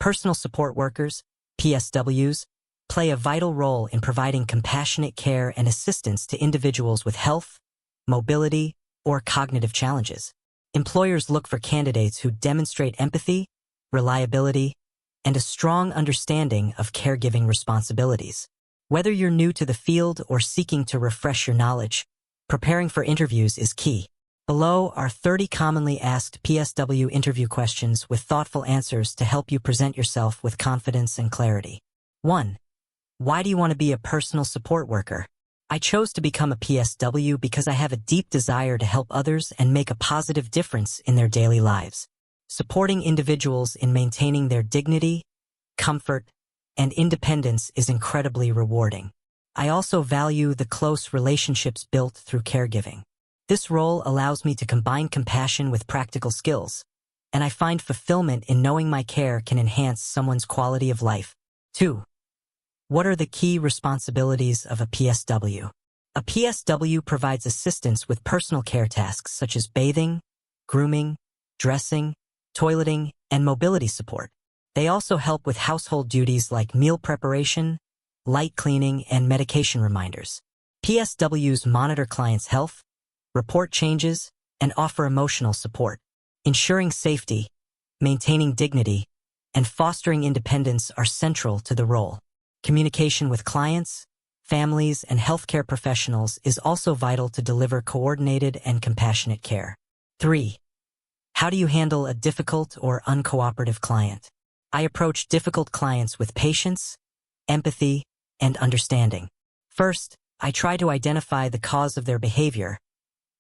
Personal support workers, PSWs, play a vital role in providing compassionate care and assistance to individuals with health, mobility, or cognitive challenges. Employers look for candidates who demonstrate empathy, reliability, and a strong understanding of caregiving responsibilities. Whether you're new to the field or seeking to refresh your knowledge, preparing for interviews is key. Below are 30 commonly asked PSW interview questions with thoughtful answers to help you present yourself with confidence and clarity. 1. Why do you want to be a personal support worker? I chose to become a PSW because I have a deep desire to help others and make a positive difference in their daily lives. Supporting individuals in maintaining their dignity, comfort, and independence is incredibly rewarding. I also value the close relationships built through caregiving. This role allows me to combine compassion with practical skills, and I find fulfillment in knowing my care can enhance someone's quality of life. 2. What are the key responsibilities of a PSW? A PSW provides assistance with personal care tasks such as bathing, grooming, dressing, toileting, and mobility support. They also help with household duties like meal preparation, light cleaning, and medication reminders. PSWs monitor clients' health, report changes, and offer emotional support. Ensuring safety, maintaining dignity, and fostering independence are central to the role. Communication with clients, families, and healthcare professionals is also vital to deliver coordinated and compassionate care. 3. How do you handle a difficult or uncooperative client? I approach difficult clients with patience, empathy, and understanding. First, I try to identify the cause of their behavior,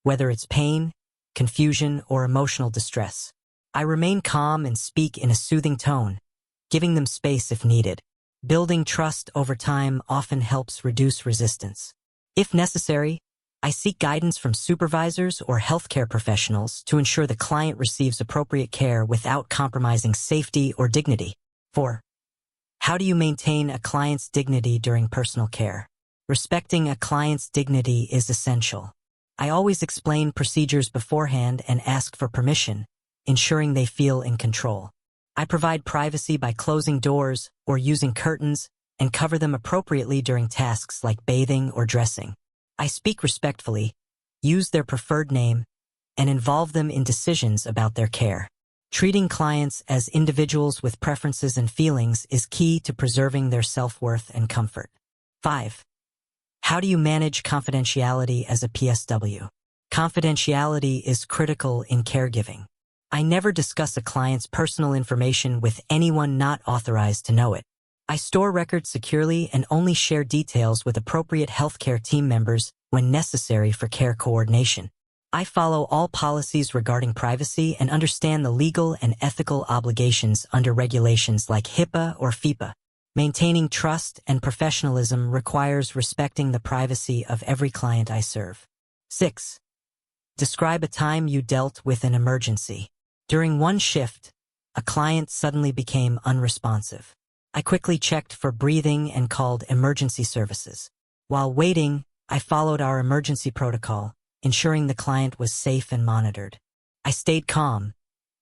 whether it's pain, confusion, or emotional distress. I remain calm and speak in a soothing tone, giving them space if needed. Building trust over time often helps reduce resistance. If necessary, I seek guidance from supervisors or healthcare professionals to ensure the client receives appropriate care without compromising safety or dignity. 4. How do you maintain a client's dignity during personal care? Respecting a client's dignity is essential. I always explain procedures beforehand and ask for permission, ensuring they feel in control. I provide privacy by closing doors or using curtains and cover them appropriately during tasks like bathing or dressing. I speak respectfully, use their preferred name, and involve them in decisions about their care. Treating clients as individuals with preferences and feelings is key to preserving their self-worth and comfort. 5. How do you manage confidentiality as a PSW? Confidentiality is critical in caregiving. I never discuss a client's personal information with anyone not authorized to know it. I store records securely and only share details with appropriate healthcare team members when necessary for care coordination. I follow all policies regarding privacy and understand the legal and ethical obligations under regulations like HIPAA or FIPA. Maintaining trust and professionalism requires respecting the privacy of every client I serve. 6. Describe a time you dealt with an emergency. During one shift, a client suddenly became unresponsive. I quickly checked for breathing and called emergency services. While waiting, I followed our emergency protocol, ensuring the client was safe and monitored. I stayed calm,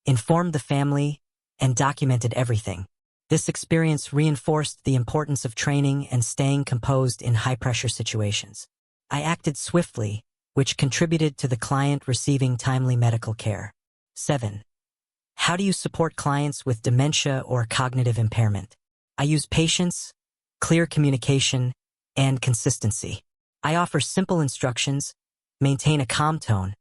informed the family, and documented everything. This experience reinforced the importance of training and staying composed in high-pressure situations. I acted swiftly, which contributed to the client receiving timely medical care. 7. How do you support clients with dementia or cognitive impairment? I use patience, clear communication, and consistency. I offer simple instructions, maintain a calm tone,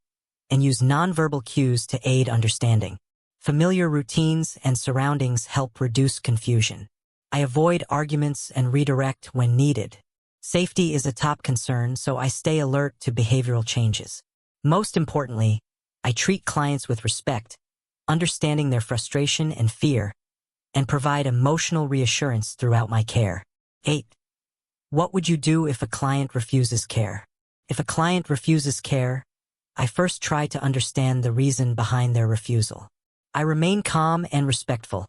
and use nonverbal cues to aid understanding. Familiar routines and surroundings help reduce confusion. I avoid arguments and redirect when needed. Safety is a top concern, so I stay alert to behavioral changes. Most importantly, I treat clients with respect, understanding their frustration and fear, and provide emotional reassurance throughout my care. 8. What would you do if a client refuses care? If a client refuses care, I first try to understand the reason behind their refusal. I remain calm and respectful,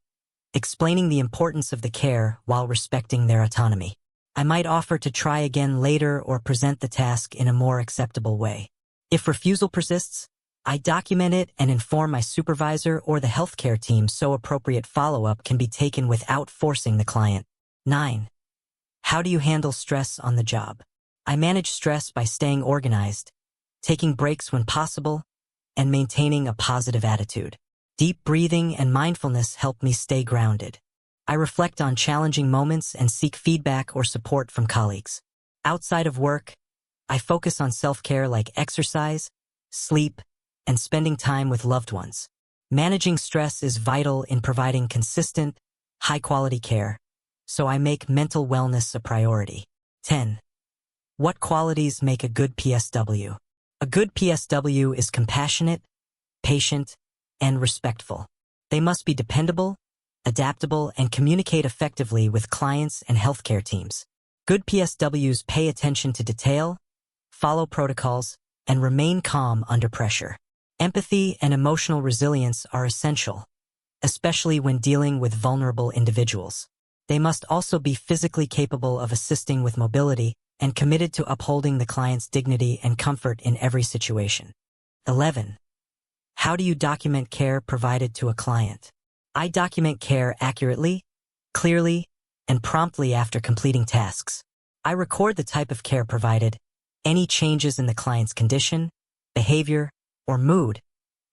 explaining the importance of the care while respecting their autonomy. I might offer to try again later or present the task in a more acceptable way. If refusal persists, I document it and inform my supervisor or the healthcare team so appropriate follow-up can be taken without forcing the client. 9. How do you handle stress on the job? I manage stress by staying organized, taking breaks when possible, and maintaining a positive attitude. Deep breathing and mindfulness help me stay grounded. I reflect on challenging moments and seek feedback or support from colleagues. Outside of work, I focus on self-care like exercise, sleep, and spending time with loved ones. Managing stress is vital in providing consistent, high-quality care, so I make mental wellness a priority. 10. What qualities make a good PSW? A good PSW is compassionate, patient, and respectful. They must be dependable, adaptable, and communicate effectively with clients and healthcare teams. Good PSWs pay attention to detail, follow protocols, and remain calm under pressure. Empathy and emotional resilience are essential, especially when dealing with vulnerable individuals. They must also be physically capable of assisting with mobility and committed to upholding the client's dignity and comfort in every situation. 11. How do you document care provided to a client? I document care accurately, clearly, and promptly after completing tasks. I record the type of care provided, any changes in the client's condition, behavior, or mood,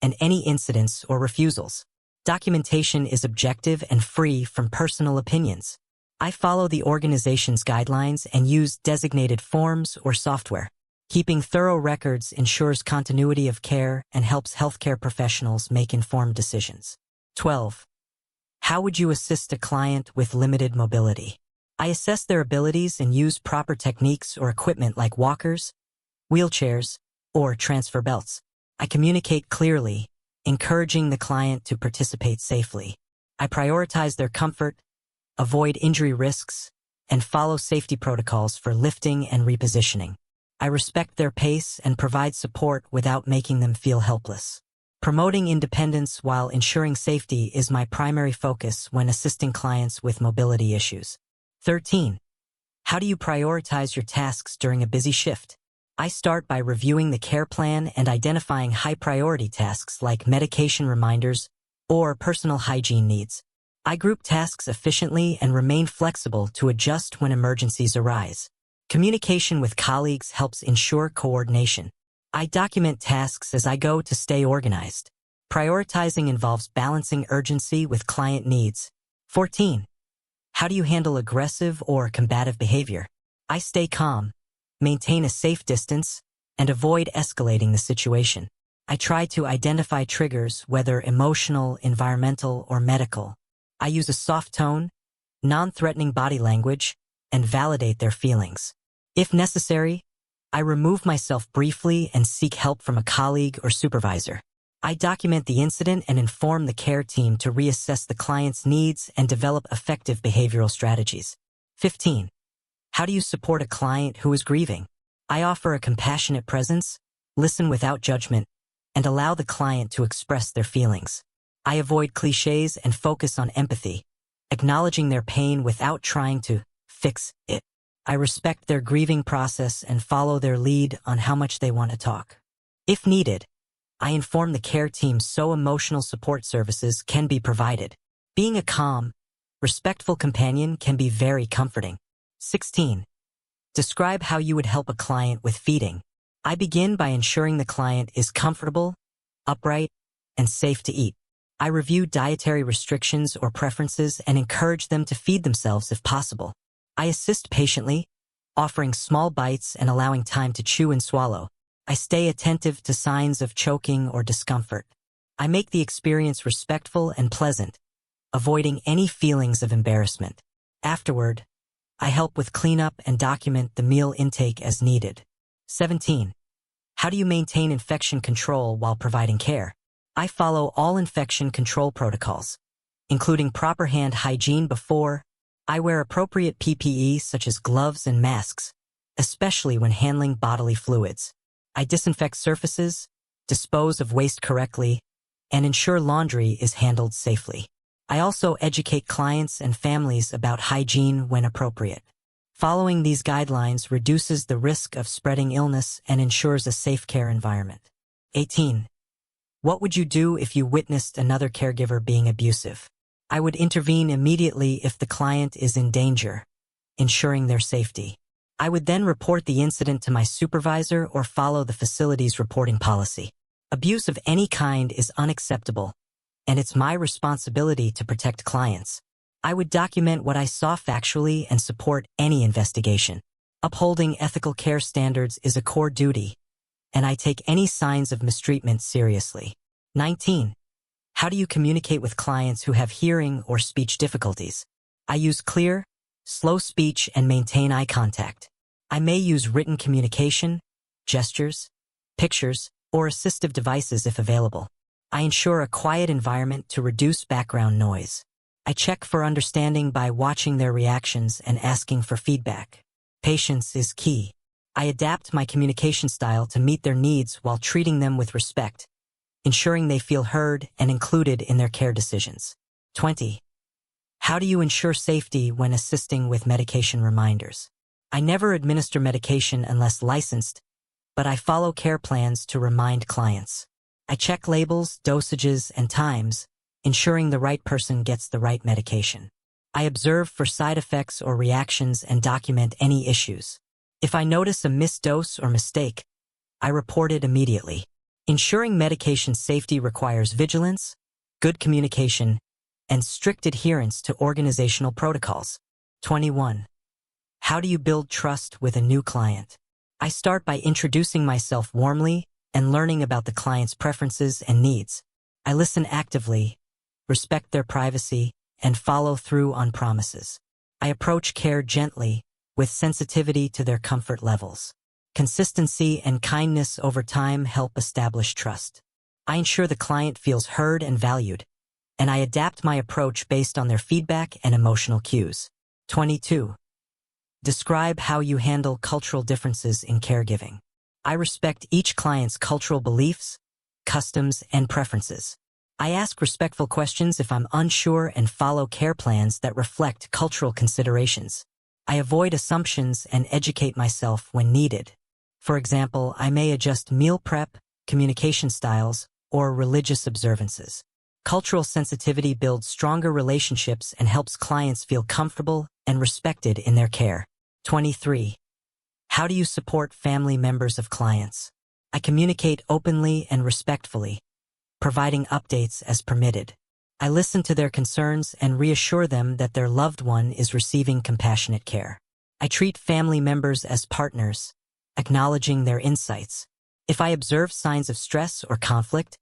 and any incidents or refusals. Documentation is objective and free from personal opinions. I follow the organization's guidelines and use designated forms or software. Keeping thorough records ensures continuity of care and helps healthcare professionals make informed decisions. 12. How would you assist a client with limited mobility? I assess their abilities and use proper techniques or equipment like walkers, wheelchairs, or transfer belts. I communicate clearly, encouraging the client to participate safely. I prioritize their comfort, avoid injury risks, and follow safety protocols for lifting and repositioning. I respect their pace and provide support without making them feel helpless. Promoting independence while ensuring safety is my primary focus when assisting clients with mobility issues. 13. How do you prioritize your tasks during a busy shift? I start by reviewing the care plan and identifying high-priority tasks like medication reminders or personal hygiene needs. I group tasks efficiently and remain flexible to adjust when emergencies arise. Communication with colleagues helps ensure coordination. I document tasks as I go to stay organized. Prioritizing involves balancing urgency with client needs. 14. How do you handle aggressive or combative behavior? I stay calm, maintain a safe distance, and avoid escalating the situation. I try to identify triggers, whether emotional, environmental, or medical. I use a soft tone, non-threatening body language, and validate their feelings. If necessary, I remove myself briefly and seek help from a colleague or supervisor. I document the incident and inform the care team to reassess the client's needs and develop effective behavioral strategies. 15. How do you support a client who is grieving? I offer a compassionate presence, listen without judgment, and allow the client to express their feelings. I avoid cliches and focus on empathy, acknowledging their pain without trying to fix it. I respect their grieving process and follow their lead on how much they want to talk. If needed, I inform the care team so emotional support services can be provided. Being a calm, respectful companion can be very comforting. 16. Describe how you would help a client with feeding. I begin by ensuring the client is comfortable, upright, and safe to eat. I review dietary restrictions or preferences and encourage them to feed themselves if possible. I assist patiently, offering small bites and allowing time to chew and swallow. I stay attentive to signs of choking or discomfort. I make the experience respectful and pleasant, avoiding any feelings of embarrassment. Afterward, I help with cleanup and document the meal intake as needed. 17. How do you maintain infection control while providing care? I follow all infection control protocols, including proper hand hygiene before. I wear appropriate PPE such as gloves and masks, especially when handling bodily fluids. I disinfect surfaces, dispose of waste correctly, and ensure laundry is handled safely. I also educate clients and families about hygiene when appropriate. Following these guidelines reduces the risk of spreading illness and ensures a safe care environment. 18. What would you do if you witnessed another caregiver being abusive? I would intervene immediately if the client is in danger, ensuring their safety. I would then report the incident to my supervisor or follow the facility's reporting policy. Abuse of any kind is unacceptable, and it's my responsibility to protect clients. I would document what I saw factually and support any investigation. Upholding ethical care standards is a core duty, and I take any signs of mistreatment seriously. 19. How do you communicate with clients who have hearing or speech difficulties? I use clear, slow speech and maintain eye contact. I may use written communication, gestures, pictures, or assistive devices if available. I ensure a quiet environment to reduce background noise. I check for understanding by watching their reactions and asking for feedback. Patience is key. I adapt my communication style to meet their needs while treating them with respect, ensuring they feel heard and included in their care decisions. 20. How do you ensure safety when assisting with medication reminders? I never administer medication unless licensed, but I follow care plans to remind clients. I check labels, dosages, and times, ensuring the right person gets the right medication. I observe for side effects or reactions and document any issues. If I notice a missed dose or mistake, I report it immediately. Ensuring medication safety requires vigilance, good communication, and strict adherence to organizational protocols. 21. How do you build trust with a new client? I start by introducing myself warmly and learning about the client's preferences and needs. I listen actively, respect their privacy, and follow through on promises. I approach care gently, with sensitivity to their comfort levels. Consistency and kindness over time help establish trust. I ensure the client feels heard and valued, and I adapt my approach based on their feedback and emotional cues. 22. Describe how you handle cultural differences in caregiving. I respect each client's cultural beliefs, customs, and preferences. I ask respectful questions if I'm unsure and follow care plans that reflect cultural considerations. I avoid assumptions and educate myself when needed. For example, I may adjust meal prep, communication styles, or religious observances. Cultural sensitivity builds stronger relationships and helps clients feel comfortable and respected in their care. 23. How do you support family members of clients? I communicate openly and respectfully, providing updates as permitted. I listen to their concerns and reassure them that their loved one is receiving compassionate care. I treat family members as partners, acknowledging their insights. If I observe signs of stress or conflict,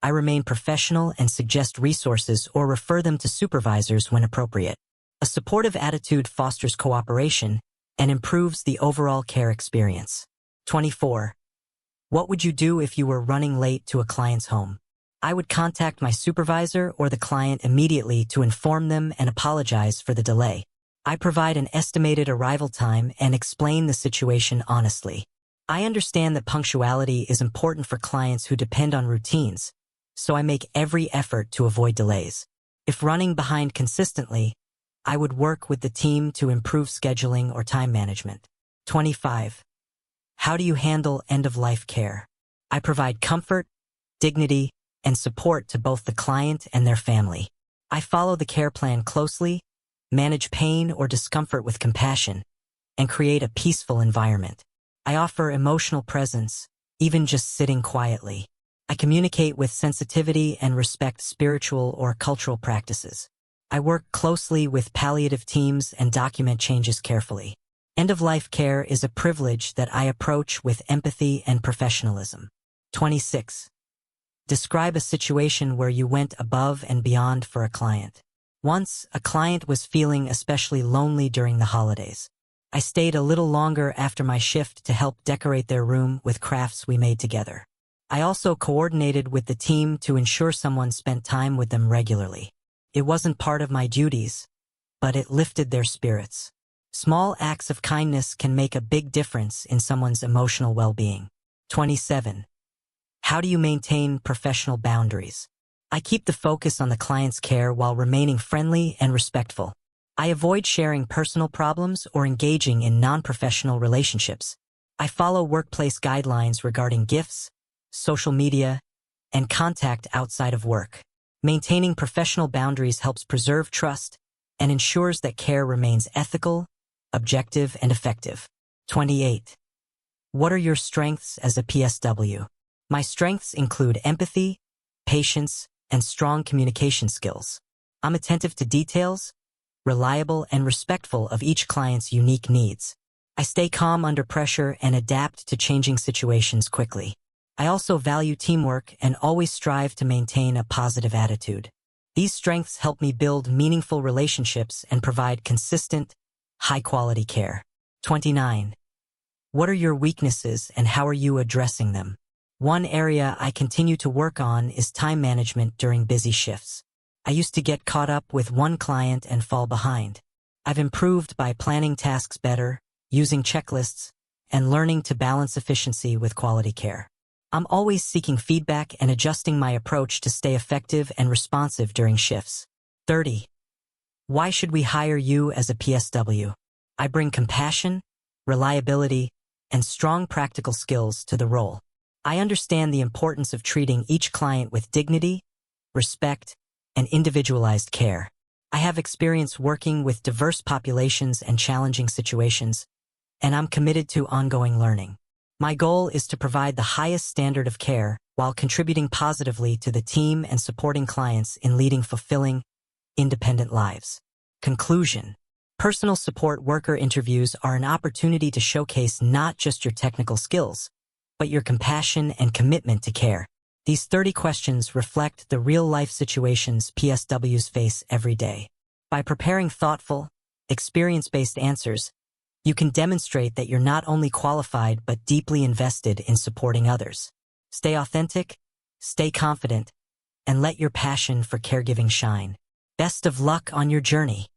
I remain professional and suggest resources or refer them to supervisors when appropriate. A supportive attitude fosters cooperation and improves the overall care experience. 24. What would you do if you were running late to a client's home? I would contact my supervisor or the client immediately to inform them and apologize for the delay. I provide an estimated arrival time and explain the situation honestly. I understand that punctuality is important for clients who depend on routines, so I make every effort to avoid delays. If running behind consistently, I would work with the team to improve scheduling or time management. 25. How do you handle end-of-life care? I provide comfort, dignity, and support to both the client and their family. I follow the care plan closely, manage pain or discomfort with compassion, and create a peaceful environment. I offer emotional presence, even just sitting quietly. I communicate with sensitivity and respect spiritual or cultural practices. I work closely with palliative teams and document changes carefully. End-of-life care is a privilege that I approach with empathy and professionalism. 26. Describe a situation where you went above and beyond for a client. Once, a client was feeling especially lonely during the holidays. I stayed a little longer after my shift to help decorate their room with crafts we made together. I also coordinated with the team to ensure someone spent time with them regularly. It wasn't part of my duties, but it lifted their spirits. Small acts of kindness can make a big difference in someone's emotional well-being. 27. How do you maintain professional boundaries? I keep the focus on the client's care while remaining friendly and respectful. I avoid sharing personal problems or engaging in non-professional relationships. I follow workplace guidelines regarding gifts, social media, and contact outside of work. Maintaining professional boundaries helps preserve trust and ensures that care remains ethical, objective, and effective. 28. What are your strengths as a PSW? My strengths include empathy, patience, and strong communication skills. I'm attentive to details, reliable, and respectful of each client's unique needs. I stay calm under pressure and adapt to changing situations quickly. I also value teamwork and always strive to maintain a positive attitude. These strengths help me build meaningful relationships and provide consistent, high-quality care. 29. What are your weaknesses and how are you addressing them? One area I continue to work on is time management during busy shifts. I used to get caught up with one client and fall behind. I've improved by planning tasks better, using checklists, and learning to balance efficiency with quality care. I'm always seeking feedback and adjusting my approach to stay effective and responsive during shifts. 30. Why should we hire you as a PSW? I bring compassion, reliability, and strong practical skills to the role. I understand the importance of treating each client with dignity, respect, and individualized care. I have experience working with diverse populations and challenging situations, and I'm committed to ongoing learning. My goal is to provide the highest standard of care while contributing positively to the team and supporting clients in leading fulfilling, independent lives. Conclusion. Personal support worker interviews are an opportunity to showcase not just your technical skills, but your compassion and commitment to care. These 30 questions reflect the real-life situations PSWs face every day. By preparing thoughtful, experience-based answers, you can demonstrate that you're not only qualified but deeply invested in supporting others. Stay authentic, stay confident, and let your passion for caregiving shine. Best of luck on your journey.